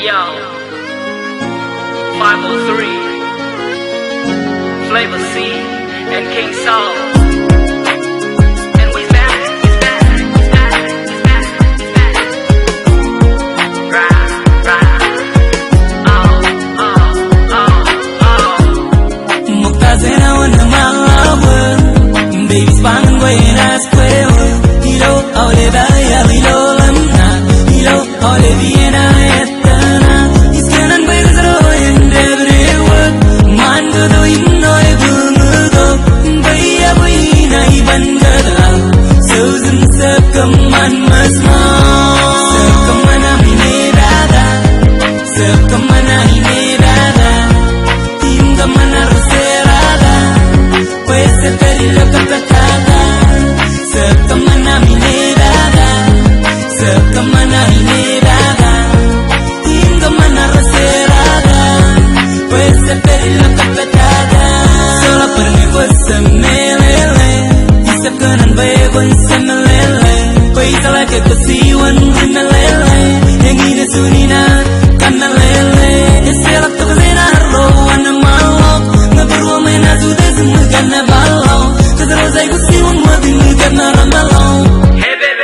Yo, 503, Flavor C, and King Saul. And we back. Muktazena wana malawa, baby spangan wena square. Hilo ole baya hilo lamna, hilo ole viena etana. Iskanan bezro endebrewa, mango do inno ebumudo. Baya buina ibangada, sozum sekaman masma, sekamana minerada, sekamana inerada. Mana roserada, puede pedirlo capatada, sekamana minerada, sekamana minerada, mana roserada, puede pedirlo capatada. Solo por mi voz se melele, y se canan bebo se melele, pues a la que pasiwan melele, yang ini sunina kan melele, ese la tocena roan.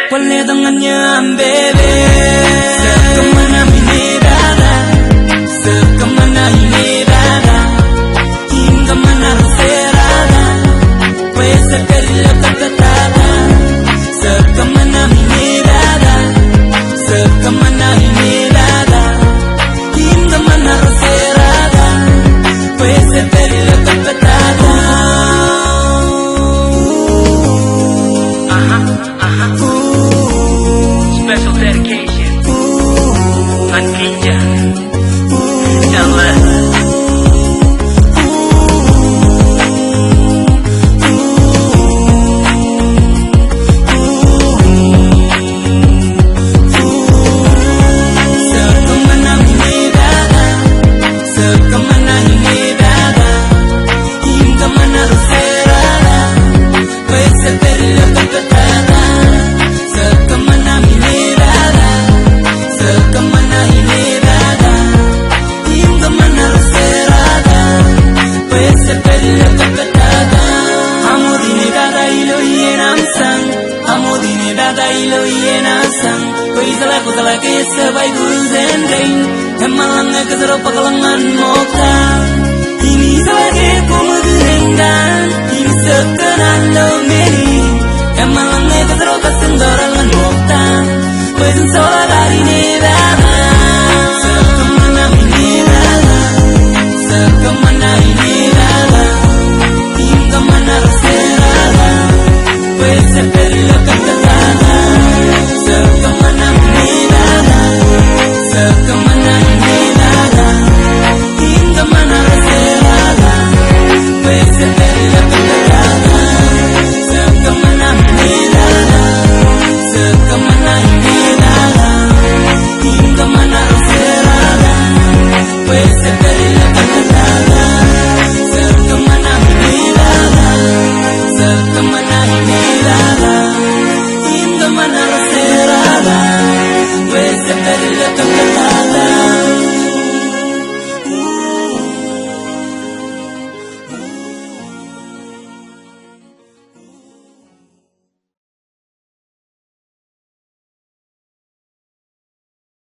Wale dengannya bebe, sekamana minerada, sekamana minerada, hingga mana roserada, puede pedirlo capatada, sekamana minerada, sekamana minerada, hingga mana roserada, puede pedirlo capatada. Special dedication, Ankinja, LS. Sekamana minerada, sekamana minerada, hingga mana roserada, puede pedirlo capatada. Sekamana minerada, sekamana minerada, hingga mana roserada, puede pedirlo capatada. Amo dinerada ilo yenam sang, amo dinerada ilo yenam sang. Pues la cosa la que se va y guzen rain, emalanga que se lo pakalangan moka. Ini saja como gerengan, ini sekenan lo meri. Emalanga que se lo kasenggarangan moka, pues sola dari nerada. Sekamana minerada, sekamana minerada, hingga mana roserada, pues se pedirlo capatada. Sekamana